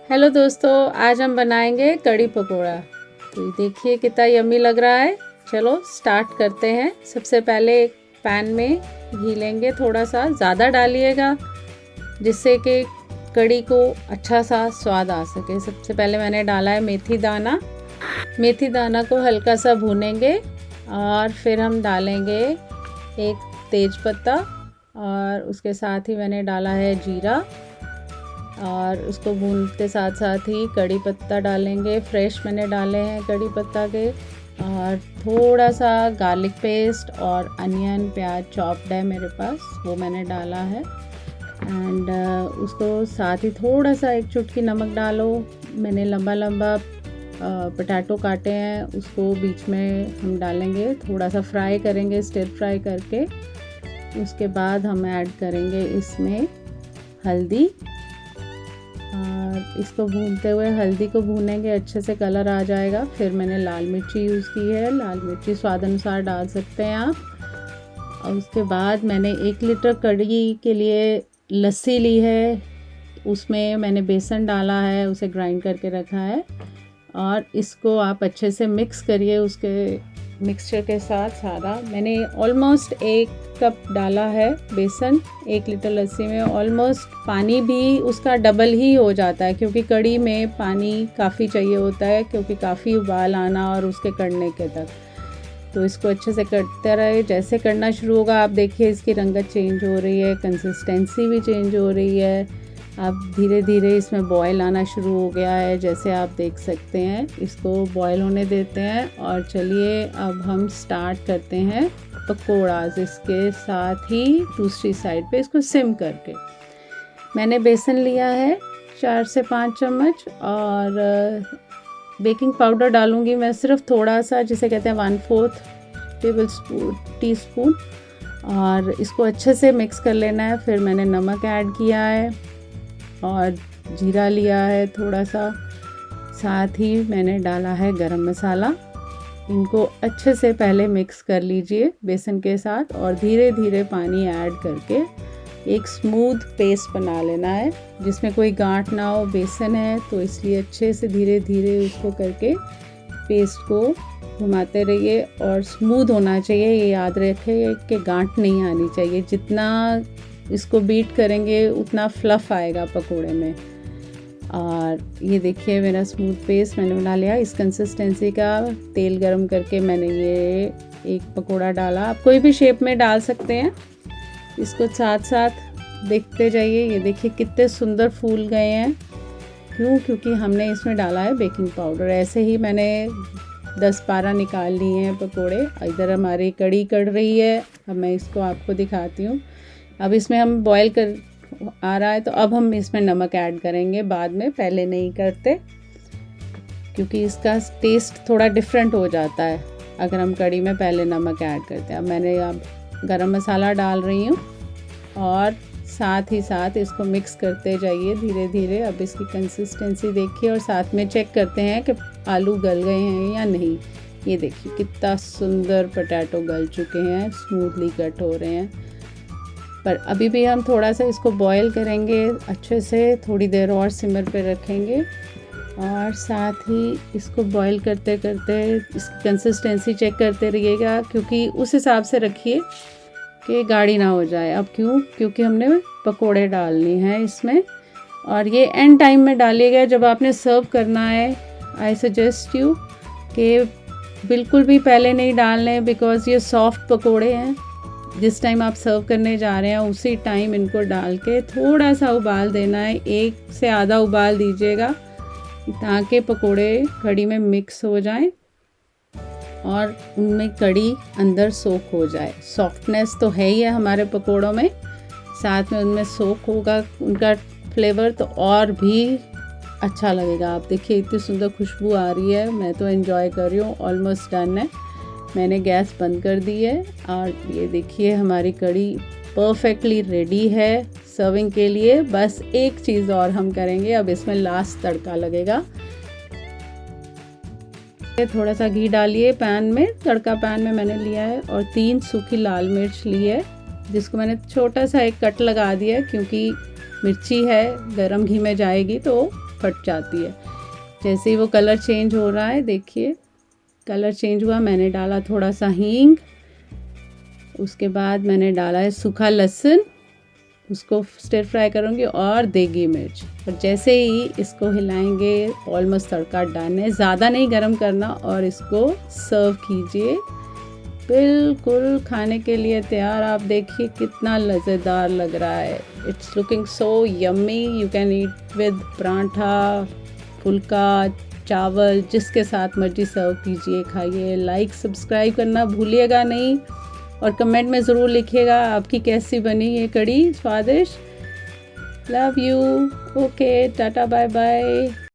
Hello दोस्तों, आज हम बनाएंगे कड़ी पकोड़ा। तो ये देखिए कितना यम्मी लग रहा है। चलो स्टार्ट करते हैं। सबसे पहले एक पैन में घी लेंगे, थोड़ा सा ज़्यादा डालिएगा जिससे कि कड़ी को अच्छा सा स्वाद आ सके। सबसे पहले मैंने डाला है मेथी दाना। मेथी दाना को हल्का सा भूनेंगे और फिर हम डालेंगे एक तेज पत्ता और उसके साथ ही मैंने डाला है जीरा और उसको भूनते साथ साथ ही कड़ी पत्ता डालेंगे। फ्रेश मैंने डाले हैं कड़ी पत्ता के, और थोड़ा सा गार्लिक पेस्ट और अनियन प्याज चॉप्ड है मेरे पास, वो मैंने डाला है। एंड उसको साथ ही थोड़ा सा एक चुटकी नमक डालो। मैंने लंबा लंबा पोटैटो काटे हैं, उसको बीच में हम डालेंगे, थोड़ा सा फ्राई करेंगे, स्टिर फ्राई करके। उसके बाद हम ऐड करेंगे इसमें हल्दी, और इसको भूनते हुए हल्दी को भूनेंगे, अच्छे से कलर आ जाएगा। फिर मैंने लाल मिर्ची यूज़ की है, लाल मिर्ची स्वाद अनुसार डाल सकते हैं आप। और उसके बाद मैंने 1 लीटर कड़ी के लिए लस्सी ली है, उसमें मैंने बेसन डाला है, उसे ग्राइंड करके रखा है। और इसको आप अच्छे से मिक्स करिए, उसके मिक्सचर के साथ सारा। मैंने ऑलमोस्ट 1 कप डाला है बेसन 1 लीटर लस्सी में। ऑलमोस्ट पानी भी उसका डबल ही हो जाता है, क्योंकि कड़ी में पानी काफ़ी चाहिए होता है, क्योंकि काफ़ी उबाल आना और उसके कड़ने के तक। तो इसको अच्छे से करते रहे। जैसे करना शुरू होगा आप देखिए इसकी रंगत चेंज हो रही है, कंसिस्टेंसी भी चेंज हो रही है। अब धीरे धीरे इसमें बॉयल आना शुरू हो गया है, जैसे आप देख सकते हैं। इसको बॉयल होने देते हैं और चलिए अब हम स्टार्ट करते हैं पकोड़ा। इसके साथ ही दूसरी साइड पे इसको सिम करके मैंने बेसन लिया है 4 से 5 चम्मच, और बेकिंग पाउडर डालूंगी मैं सिर्फ थोड़ा सा, जिसे कहते हैं 1/4 टीस्पून। और इसको अच्छे से मिक्स कर लेना है। फिर मैंने नमक ऐड किया है और जीरा लिया है थोड़ा सा, साथ ही मैंने डाला है गरम मसाला। इनको अच्छे से पहले मिक्स कर लीजिए बेसन के साथ, और धीरे धीरे पानी ऐड करके एक स्मूथ पेस्ट बना लेना है, जिसमें कोई गांठ ना हो। बेसन है तो इसलिए अच्छे से धीरे धीरे उसको करके पेस्ट को घुमाते रहिए, और स्मूथ होना चाहिए। ये याद रखिए कि गांठ नहीं आनी चाहिए। जितना इसको बीट करेंगे उतना फ्लफ़ आएगा पकोड़े में। और ये देखिए मेरा स्मूथ पेस्ट मैंने बना लिया इस कंसिस्टेंसी का। तेल गरम करके मैंने ये एक पकोड़ा डाला, आप कोई भी शेप में डाल सकते हैं। इसको साथ साथ देखते जाइए। ये देखिए कितने सुंदर फूल गए हैं। क्योंकि हमने इसमें डाला है बेकिंग पाउडर। ऐसे ही मैंने 10-12 निकाल लिए हैं पकोड़े। इधर हमारी कड़ी कड़ रही है, अब मैं इसको आपको दिखाती हूँ। अब इसमें हम बॉयल कर आ रहा है, तो अब हम इसमें नमक ऐड करेंगे बाद में, पहले नहीं करते, क्योंकि इसका टेस्ट थोड़ा डिफरेंट हो जाता है अगर हम कड़ी में पहले नमक ऐड करते हैं। अब मैंने अब गरम मसाला डाल रही हूँ, और साथ ही साथ इसको मिक्स करते जाइए धीरे धीरे। अब इसकी कंसिस्टेंसी देखिए, और साथ में चेक करते हैं कि आलू गल गए हैं या नहीं। ये देखिए कितना सुंदर पोटैटो गल चुके हैं, स्मूथली कट हो रहे हैं। पर अभी भी हम थोड़ा सा इसको बॉयल करेंगे अच्छे से, थोड़ी देर और सिमर पे रखेंगे। और साथ ही इसको बॉयल करते करते इसकी कंसिस्टेंसी चेक करते रहिएगा, क्योंकि उस हिसाब से रखिए कि गाढ़ी ना हो जाए। अब क्योंकि हमने पकोड़े डालने हैं इसमें, और ये एंड टाइम में डालिएगा जब आपने सर्व करना है। आई सजेस्ट यू कि बिल्कुल भी पहले नहीं डालने, बिकॉज़ ये सॉफ्ट पकोड़े हैं। जिस टाइम आप सर्व करने जा रहे हैं उसी टाइम इनको डाल के थोड़ा सा उबाल देना है। 1 से आधा उबाल दीजिएगा, ताकि पकोड़े कड़ी में मिक्स हो जाएं और उनमें कड़ी अंदर सोख हो जाए। सॉफ्टनेस तो है ही है हमारे पकोड़ों में, साथ में उनमें सोख होगा उनका फ्लेवर, तो और भी अच्छा लगेगा। आप देखिए इतनी सुंदर खुशबू आ रही है, मैं तो एंजॉय कर रही हूँ। ऑलमोस्ट डन है, मैंने गैस बंद कर दी है। और ये देखिए हमारी कड़ी परफेक्टली रेडी है सर्विंग के लिए। बस एक चीज़ और हम करेंगे, अब इसमें लास्ट तड़का लगेगा। थोड़ा सा घी डालिए पैन में, तड़का पैन में मैंने लिया है, और 3 सूखी लाल मिर्च ली है, जिसको मैंने छोटा सा एक कट लगा दिया है, क्योंकि मिर्ची है गरम घी में जाएगी तो फट जाती है। जैसे ही वो कलर चेंज हो रहा है, देखिए कलर चेंज हुआ, मैंने डाला थोड़ा सा हींग, उसके बाद मैंने डाला है सूखा लहसुन, उसको स्टिर फ्राई करूँगी, और देगी मिर्च। और जैसे ही इसको हिलाएंगे, ऑलमोस्ट तड़का डन है, ज़्यादा नहीं गरम करना, और इसको सर्व कीजिए। बिल्कुल खाने के लिए तैयार। आप देखिए कितना लज़ेदार लग रहा है। It's looking so yummy. You can eat with paratha, फुल्का, चावल, जिसके साथ मर्जी सर्व कीजिए, खाइए। लाइक सब्सक्राइब करना भूलिएगा नहीं, और कमेंट में ज़रूर लिखिएगा आपकी कैसी बनी ये कड़ी स्वादिष्ट। Love you. Okay, tata, bye bye.